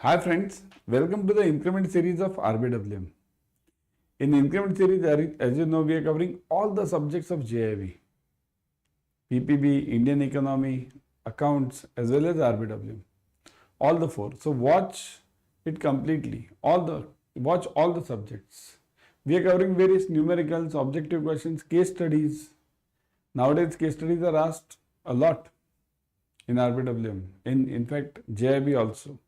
Hi friends, welcome to the increment series of RBWM. In increment series, as you know, we are covering all the subjects of JAIIB, PPB, Indian economy, accounts, as well as RBWM, all the four. So watch it completely, watch all the subjects. We are covering various numericals, objective questions, case studies. Nowadays, case studies are asked a lot in RBWM, in fact, JAIIB also.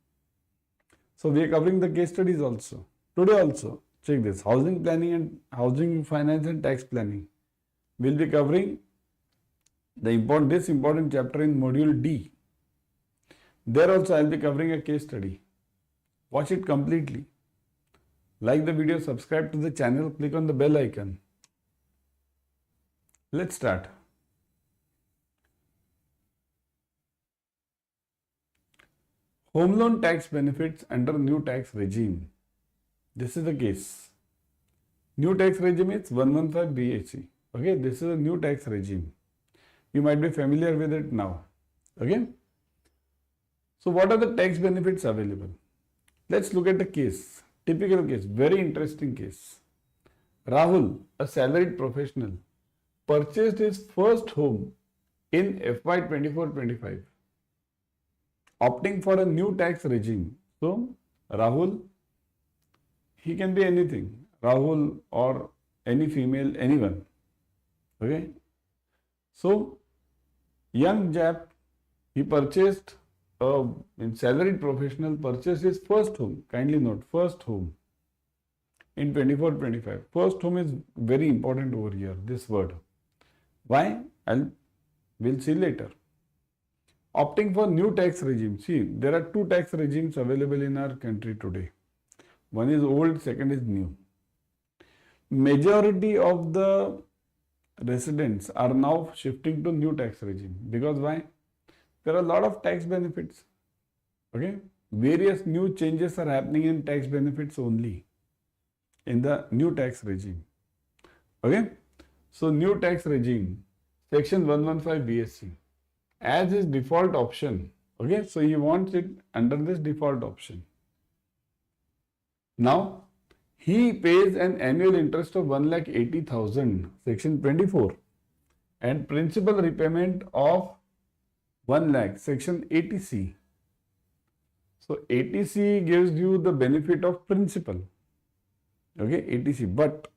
So we are covering the case studies also. Today also, check this, housing planning and housing finance and tax planning. We'll be covering this important chapter in Module D. There also I'll be covering a case study. Watch it completely. Like the video, subscribe to the channel, click on the bell icon. Let's start. Home loan tax benefits under new tax regime. This is the case. New tax regime is 115 BAC. Okay, this is a new tax regime. You might be familiar with it now. Okay. So what are the tax benefits available? Let's look at the case. Typical case, very interesting case. Rahul, a salaried professional, purchased his first home in FY 24-25. Opting for a new tax regime. So, Rahul, he can be anything, Rahul or any female, anyone. Okay. So, young Jap, he purchased, in salaried professional, purchased his first home. Kindly note, first home in 24-25. First home is very important over here, this word. Why? We'll see later. Opting for new tax regime. See, there are two tax regimes available in our country today. One is old, second is new. Majority of the residents are now shifting to new tax regime. Because why? There are a lot of tax benefits. Okay? Various new changes are happening in tax benefits only in the new tax regime. Okay? So, new tax regime, section 115 BSc. As his default option. Okay, so he wants it under this default option. Now, he pays an annual interest of 1,80,000, section 24, and principal repayment of 1 lakh, section 80C. So, 80C gives you the benefit of principal. Okay, 80C. But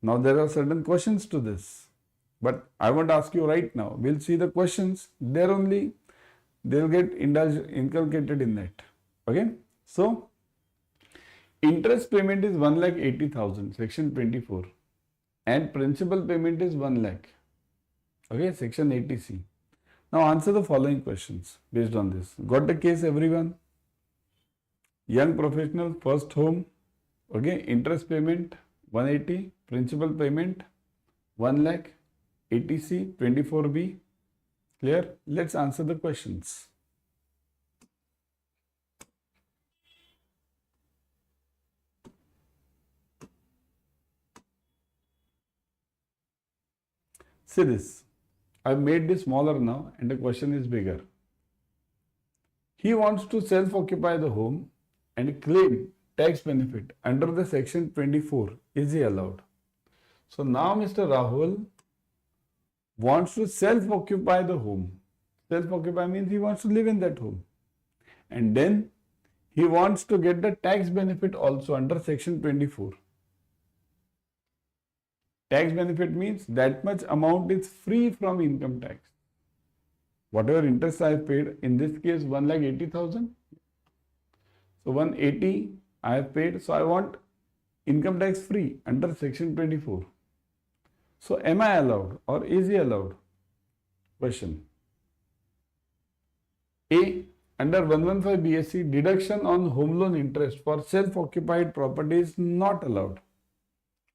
now there are certain questions to this. But I won't ask you right now. We'll see the questions. There only they'll get inculcated in that. Okay. So, interest payment is 1,80,000, section 24. And principal payment is 1 lakh. Okay, section 80C. Now, answer the following questions based on this. Got the case, everyone? Young professional, first home. Okay, interest payment 180, principal payment 1 lakh. 80C, 24B, clear? Let's answer the questions. See this, I've made this smaller now and the question is bigger. He wants to self-occupy the home and claim tax benefit under the section 24. Is he allowed? So now Mr. Rahul wants to self-occupy the home. Self-occupy means he wants to live in that home. And then he wants to get the tax benefit also under section 24. Tax benefit means that much amount is free from income tax. Whatever interest I have paid, in this case 1,80,000. So 180 I have paid. So I want income tax free under section 24. So, am I allowed or is he allowed? Question. A. Under 115 BSc, deduction on home loan interest for self-occupied property is not allowed.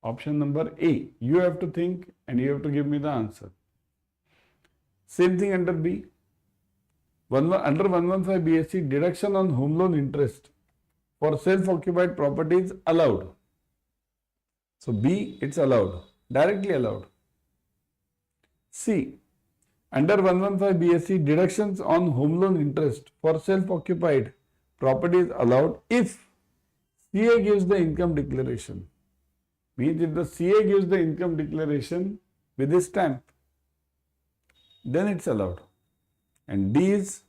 Option number A. You have to think and you have to give me the answer. Same thing under B. Under 115 BSc, deduction on home loan interest for self-occupied property is allowed. So, B, it's allowed. Directly allowed. C. Under 115 BSc, deductions on home loan interest for self-occupied property is allowed if CA gives the income declaration. Means if the CA gives the income declaration with his stamp, then it's allowed. And D is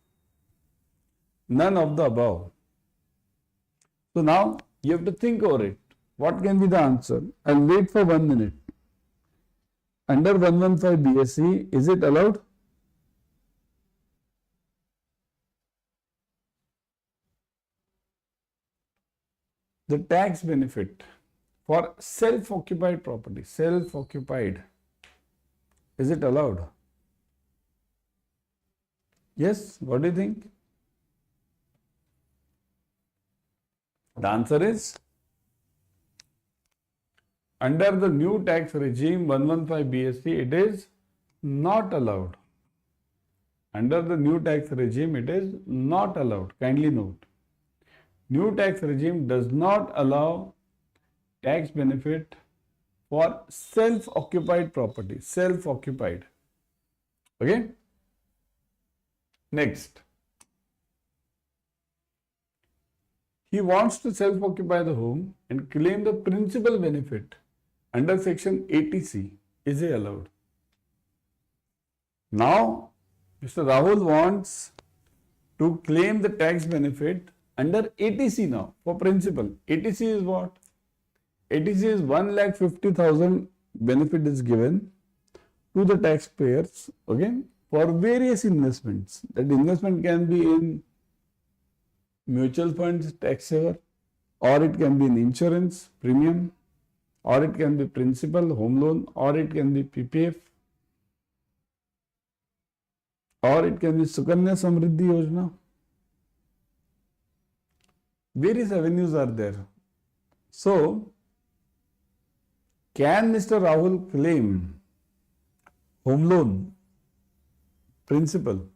none of the above. So now you have to think over it. What can be the answer? I'll wait for 1 minute. Under 115 BSE, is it allowed? The tax benefit for self-occupied property, self-occupied, is it allowed? Yes, what do you think? The answer is, under the new tax regime 115 BSE, it is not allowed. Under the new tax regime, it is not allowed. Kindly note. New tax regime does not allow tax benefit for self-occupied property. Self-occupied. Okay? Next. He wants to self-occupy the home and claim the principal benefit under section 80C. Is he allowed? Now, Mr. Rahul wants to claim the tax benefit under 80C now for principal. 80C is what? 80C is 1,50,000 benefit is given to the taxpayers, okay, for various investments. That investment can be in mutual funds, tax saver, or it can be in insurance, premium, or it can be principal, home loan, or it can be PPF, or it can be Sukanya Samriddhi Yojana. Various avenues are there. So, can Mr. Rahul claim home loan principal,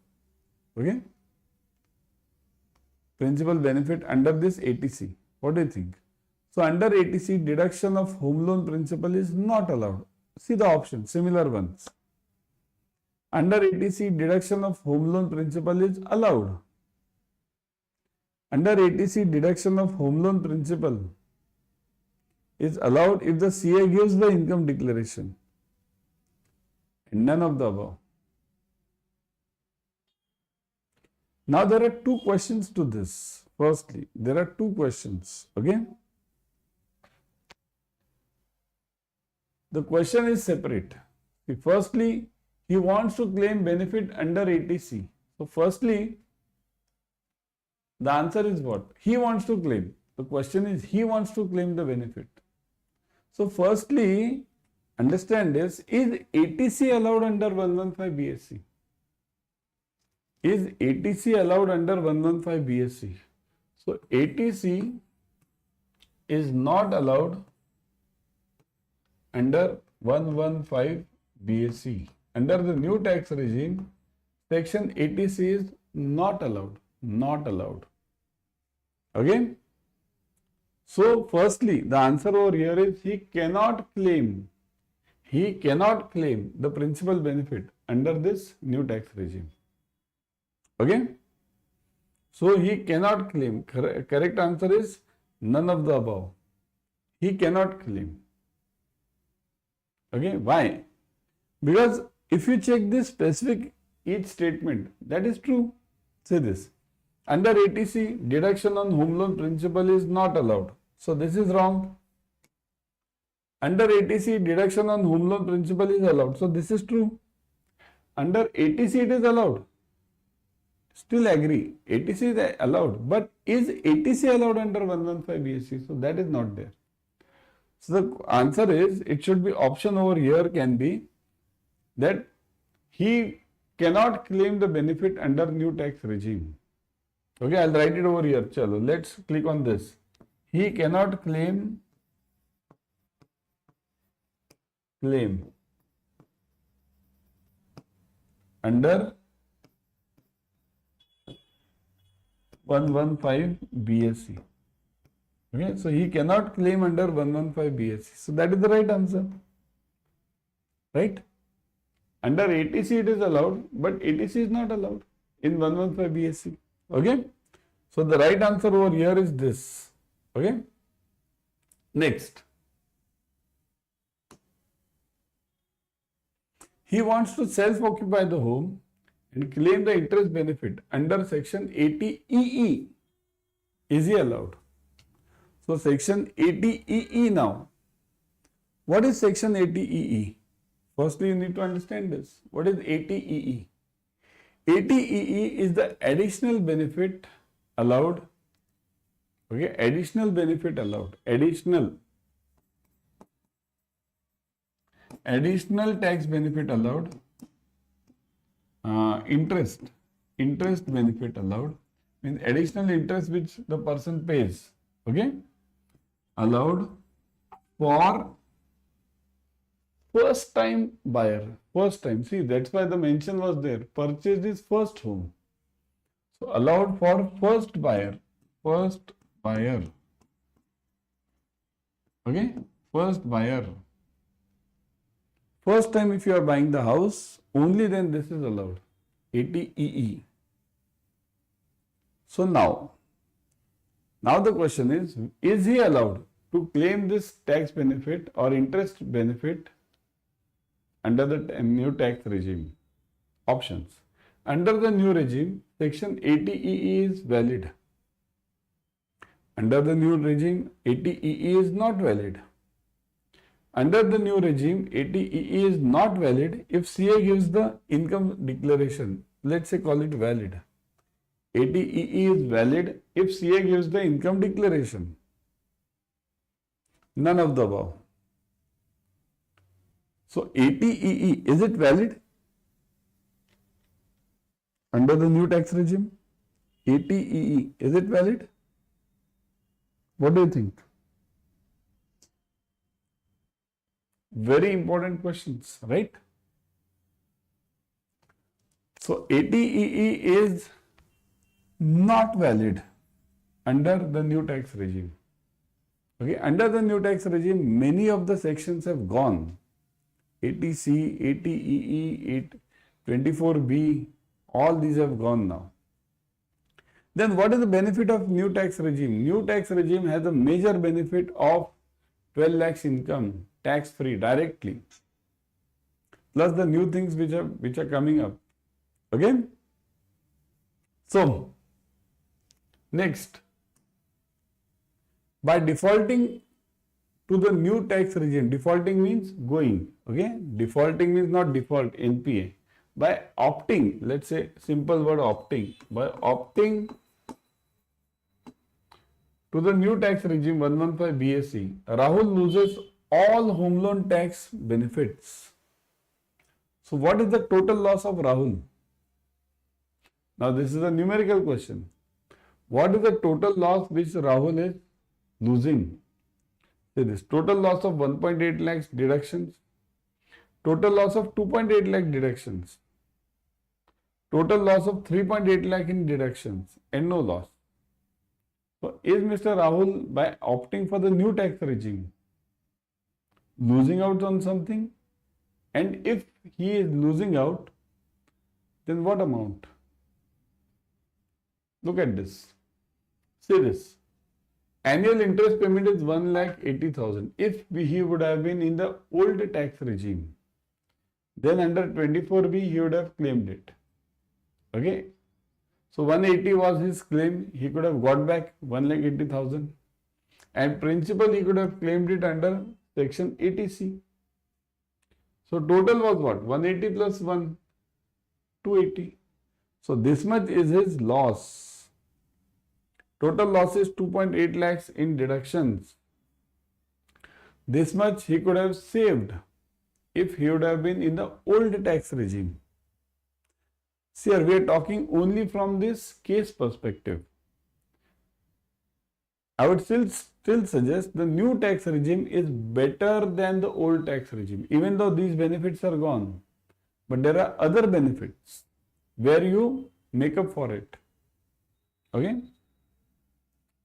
okay, principal benefit under this 80C? What do you think? So, under 80C, deduction of home loan principal is not allowed. See the options, similar ones. Under 80C, deduction of home loan principal is allowed. Under 80C, deduction of home loan principal is allowed if the CA gives the income declaration. And none of the above. Now, there are two questions to this. Firstly, there are two questions. Okay. The question is separate. Firstly, he wants to claim benefit under 80C. So, firstly, the answer is what? He wants to claim. The question is, he wants to claim the benefit. So, firstly, understand this, is 80C allowed under 115 BSE? Is 80C allowed under 115 BSE? So, 80C is not allowed under 115 BSE. Under the new tax regime, section 80C is not allowed. Not allowed. Okay? So, firstly, the answer over here is he cannot claim the principal benefit under this new tax regime. Okay? So, he cannot claim. Correct answer is none of the above. He cannot claim. Okay? Why? Because if you check this specific each statement, that is true. Say this. Under 80C, deduction on home loan principal is not allowed. So, this is wrong. Under 80C, deduction on home loan principal is allowed. So, this is true. Under 80C, it is allowed. Still agree. 80C is allowed. But is 80C allowed under 115 BSE? So, that is not there. So, the answer is, it should be option over here can be that he cannot claim the benefit under new tax regime. Okay, I'll write it over here. Chalo, let's click on this. He cannot claim under 115 BSE. Okay, so he cannot claim under 115 BSE. So that is the right answer. Right? Under 80C it is allowed, but 80C is not allowed in 115 BSE. Okay? So the right answer over here is this. Okay. Next. He wants to self-occupy the home and claim the interest benefit under section 80EE. Is he allowed? So section 80EE now. What is section 80EE? Firstly, you need to understand this. What is 80EE? 80EE is the additional benefit allowed. Okay, additional benefit allowed. Additional tax benefit allowed. Interest benefit allowed. Means additional interest which the person pays. Okay, allowed for first time buyer. First time. See, that's why the mention was there. Purchase is first home. So allowed for first buyer. Okay, first buyer. First time if you are buying the house, only then this is allowed. 80EE. So now the question is he allowed to claim this tax benefit or interest benefit under the new tax regime? Options. Under the new regime, section 80EE is valid. Under the new regime, 80EE is not valid. Under the new regime, 80EE is not valid if CA gives the income declaration. Let's say call it valid. 80EE is valid if CA gives the income declaration. None of the above. So 80EE, is it valid? Under the new tax regime, 80EE, is it valid? What do you think? Very important questions, right? So 80EE is not valid under the new tax regime. Okay, under the new tax regime, many of the sections have gone. 80C, 80EE, 24B, all these have gone now. Then what is the benefit of new tax regime? New tax regime has a major benefit of 12 lakhs income, tax free directly. Plus the new things which are coming up. Okay? So, next, by defaulting to the new tax regime, defaulting means going, okay? Defaulting means not default, NPA. By opting, let's say simple word opting, by opting to the new tax regime 115 BSE, Rahul loses all home loan tax benefits. So what is the total loss of Rahul? Now this is a numerical question. What is the total loss which Rahul is losing? Say this, total loss of 1.8 lakhs deductions, total loss of 2.8 lakh deductions, total loss of 3.8 lakh in deductions and no loss. So is Mr. Rahul, by opting for the new tax regime, losing out on something? And if he is losing out, then what amount? Look at this. See this. Annual interest payment is 1,80,000. If he would have been in the old tax regime, then under 24B he would have claimed it. Okay. So 180 was his claim. He could have got back 1,80,000. And principal he could have claimed it under section 80C. So total was what? 180 plus 1, 280. So this much is his loss. Total loss is 2.8 lakhs in deductions. This much he could have saved if he would have been in the old tax regime. See here, we are talking only from this case perspective. I would still suggest the new tax regime is better than the old tax regime, even though these benefits are gone. But there are other benefits where you make up for it. Okay?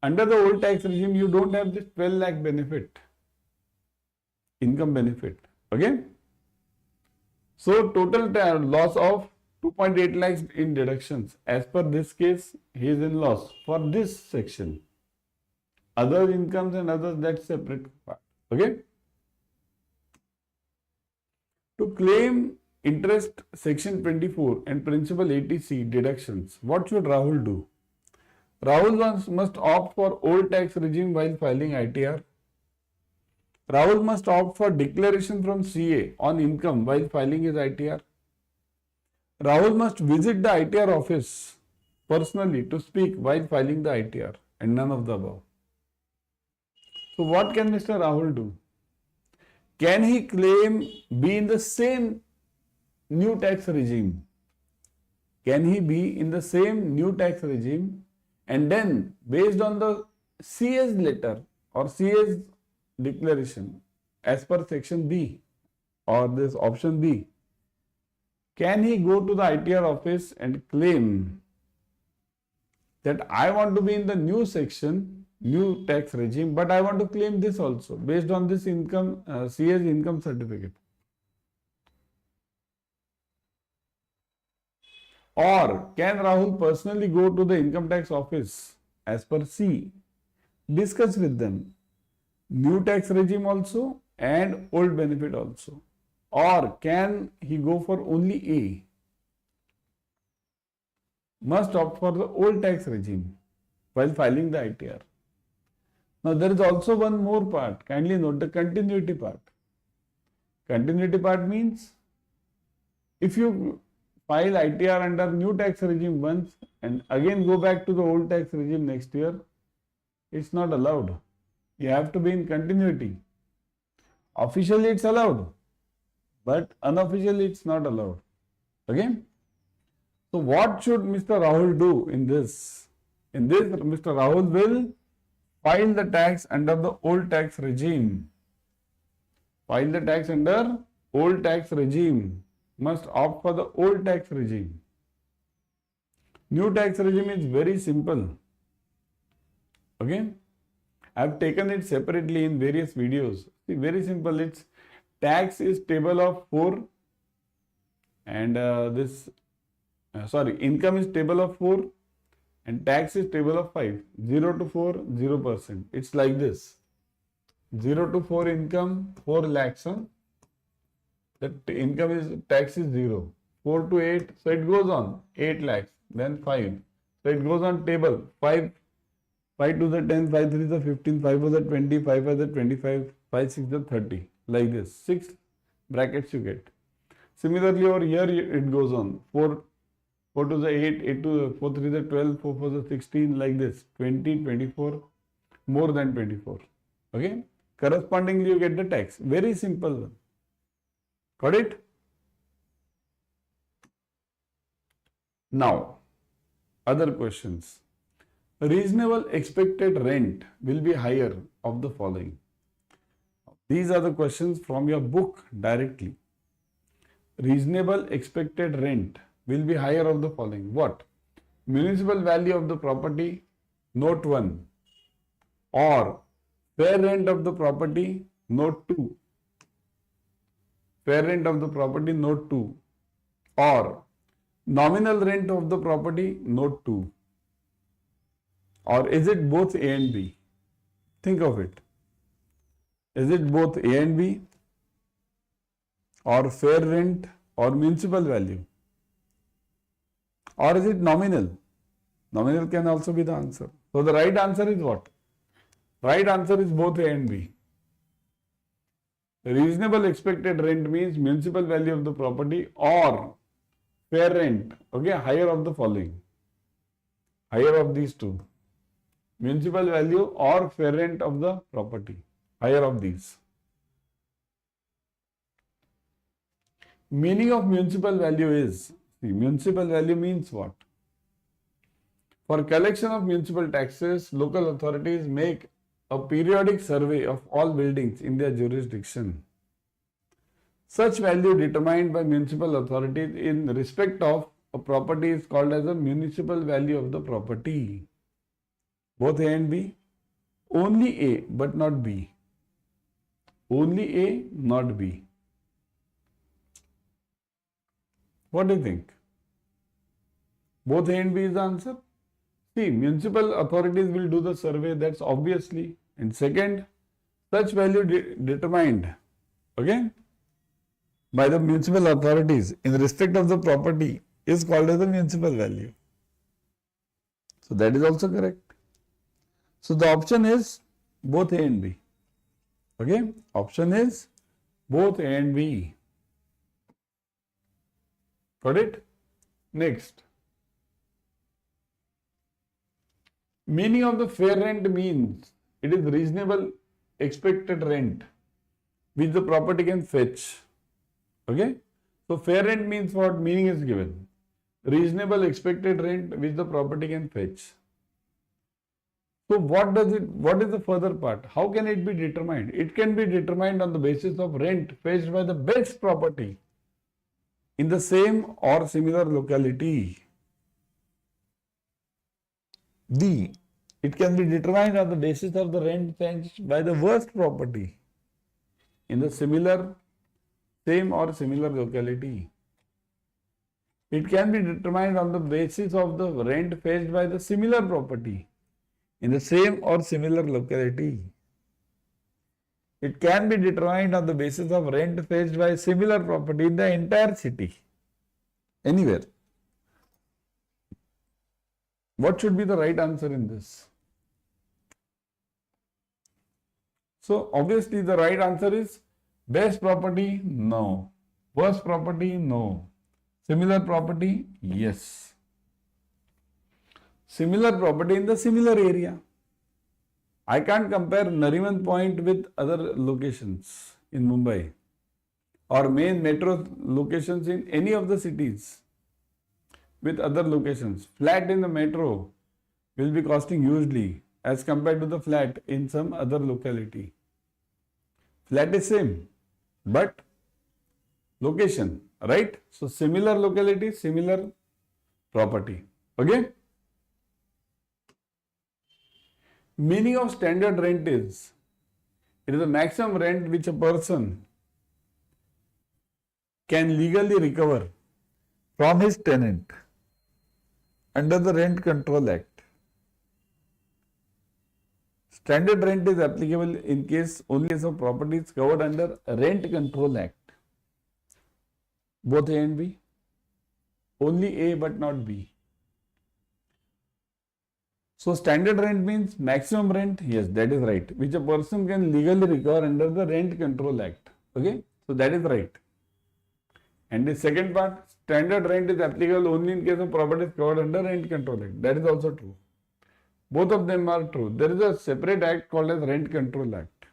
Under the old tax regime, you don't have this 12 lakh benefit, income benefit. Okay? So total loss of 2.8 lakhs in deductions. As per this case, he is in loss for this section. Other incomes and others, that's separate part. Okay. To claim interest section 24 and principal ATC deductions, what should Rahul do? Rahul must opt for old tax regime while filing ITR. Rahul must opt for declaration from CA on income while filing his ITR. Rahul must visit the ITR office personally to speak while filing the ITR, and none of the above. So what can Mr. Rahul do? Can he claim be in the same new tax regime? Can he be in the same new tax regime and then based on the CA's letter or CA's declaration as per section B or this option B, can he go to the ITR office and claim that I want to be in the new section, new tax regime, but I want to claim this also based on this income, CA's income certificate? Or can Rahul personally go to the income tax office as per C, discuss with them new tax regime also and old benefit also? Or can he go for only A? Must opt for the old tax regime while filing the ITR. Now there is also one more part. Kindly note the continuity part. Continuity part means if you file ITR under new tax regime once and again go back to the old tax regime next year, it's not allowed. You have to be in continuity. Officially it's allowed, but unofficially it's not allowed. Okay? So what should Mr. Rahul do in this? In this, Mr. Rahul will file the tax under the old tax regime. File the tax under old tax regime. Must opt for the old tax regime. New tax regime is very simple. Okay? I have taken it separately in various videos. See, very simple. It's tax is table of 4 and income is table of 4 and tax is table of 5. 0 to 4, 0%. It's like this. 0 to 4 income, 4 lakhs. The income is, tax is 0. 4 to 8, so it goes on. 8 lakhs, then 5. So it goes on table. 5 to the 10, 5 3 the 15, 5 to the 20, 5 to the 25, 5 6 the 30. Like this. 6 brackets you get. Similarly over here it goes on. 4 to the 8, 8 to the 4 3 the 12, 4 4 the 16, like this. 20, 24, more than 24. Okay. Correspondingly you get the tax. Very simple one. Got it? Now, other questions. Reasonable expected rent will be higher of the following. These are the questions from your book directly. Reasonable expected rent will be higher of the following. What? Municipal value of the property, note 1. Or fair rent of the property, note 2. Fair rent of the property, note 2. Or nominal rent of the property, note 2. Or is it both A and B? Think of it. Is it both A and B? Or fair rent or municipal value? Or is it nominal? Nominal can also be the answer. So the right answer is what? Right answer is both A and B. Reasonable expected rent means municipal value of the property or fair rent. Okay, higher of the following. Higher of these two. Municipal value or fair rent of the property. Higher of these. Meaning of municipal value is, see, municipal value means what? For collection of municipal taxes, local authorities make a periodic survey of all buildings in their jurisdiction. Such value determined by municipal authorities in respect of a property is called as a municipal value of the property. Both A and B. Only A but not B. Only A, not B. What do you think? Both A and B is the answer. See, municipal authorities will do the survey, that's obviously. And second, such value determined, okay, by the municipal authorities in respect of the property is called as the municipal value. So that is also correct. So the option is both A and B. Okay, option is both A and B. Got it? Next. Meaning of the fair rent means it is reasonable expected rent which the property can fetch. Okay? So fair rent means what? Meaning is given. Reasonable expected rent which the property can fetch. So what is the further part? How can it be determined? It can be determined on the basis of rent fetched by the best property in the same or similar locality. D. It can be determined on the basis of the rent fetched by the worst property in the same or similar locality. It can be determined on the basis of the rent fetched by the similar property in the same or similar locality. It can be determined on the basis of rent fetched by similar property in the entire city, anywhere. What should be the right answer in this? So obviously the right answer is best property, no. Worst property, no. Similar property, yes. Similar property in the similar area. I can't compare Nariman Point with other locations in Mumbai or main metro locations in any of the cities with other locations. Flat in the metro will be costing hugely as compared to the flat in some other locality. Flat is same, but location, right? So similar locality, similar property. Okay? Meaning of standard rent is, it is the maximum rent which a person can legally recover from his tenant under the Rent Control Act. Standard rent is applicable in case only case of properties covered under Rent Control Act. Both A and B. Only A but not B. So standard rent means maximum rent. Yes, that is right. Which a person can legally recover under the Rent Control Act. Okay. So that is right. And the second part, standard rent is applicable only in case of properties covered under Rent Control Act. That is also true. Both of them are true. There is a separate act called as Rent Control Act.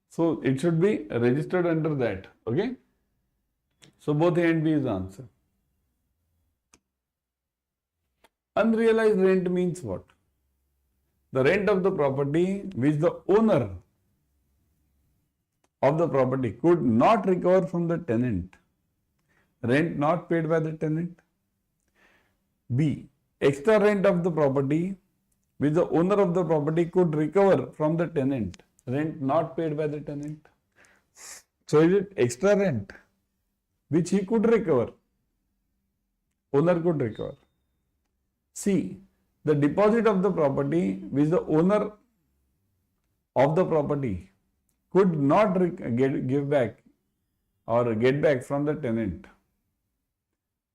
So it should be registered under that. Okay. So both A and B is the answer. Unrealized rent means what? The rent of the property which the owner of the property could not recover from the tenant. Rent not paid by the tenant. B. Extra rent of the property which the owner of the property could recover from the tenant. Rent not paid by the tenant. So is it extra rent which he could recover? Owner could recover. C. The deposit of the property which the owner of the property could not give back or get back from the tenant.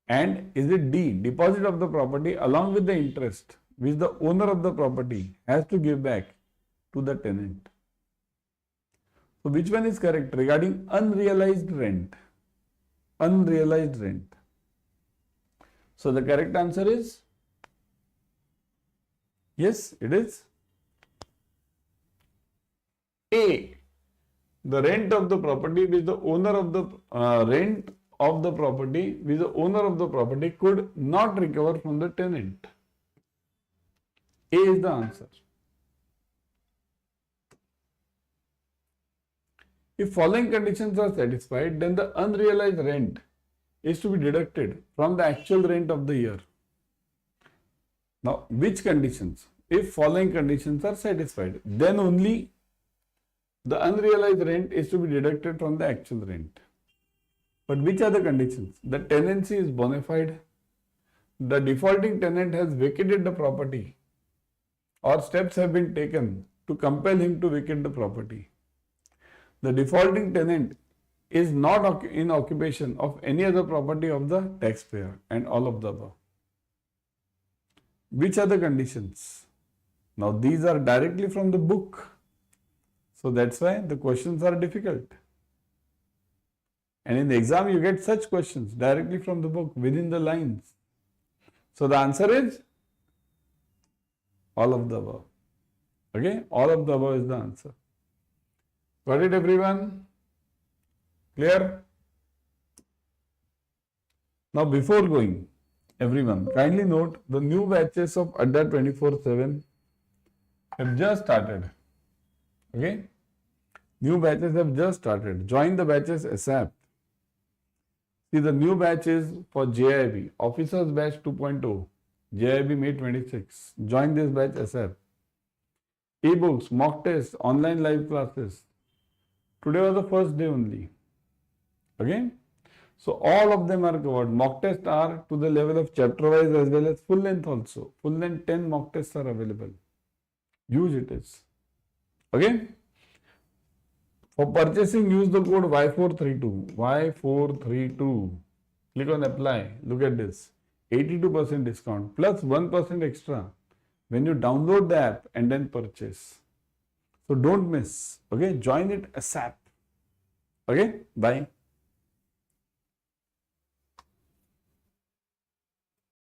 And is it D. Deposit of the property along with the interest which the owner of the property has to give back to the tenant. So which one is correct regarding unrealized rent? Unrealized rent. So the correct answer is yes, it is A. The rent of the property which the owner of the rent of the property which the owner of the property could not recover from the tenant. A is the answer. If following conditions are satisfied, then the unrealized rent is to be deducted from the actual rent of the year. Now, which conditions? If following conditions are satisfied, then only the unrealized rent is to be deducted from the actual rent. But which are the conditions? The tenancy is bona fide, the defaulting tenant has vacated the property or steps have been taken to compel him to vacate the property. The defaulting tenant is not in occupation of any other property of the taxpayer and all of the above. Which are the conditions? Now these are directly from the book. So that's why the questions are difficult. And in the exam you get such questions directly from the book within the lines. So the answer is all of the above. Okay, all of the above is the answer. Got it everyone? Clear? Now before going, everyone, kindly note the new batches of Adda 24/7 have just started. Okay? New batches have just started. Join the batches ASAP. See, the new batch is for JAIIB, Officers Batch 2.0, JAIIB May 26. Join this batch ASAP. E-books, mock tests, online live classes. Today was the first day only. Okay? So all of them are covered. Mock tests are to the level of chapter wise as well as full length also. Full length 10 mock tests are available. Use it is. Okay? For purchasing, use the code Y432. Y432. Click on apply. Look at this. 82% discount plus 1% extra when you download the app and then purchase. So don't miss. Okay? Join it ASAP. Okay? Bye.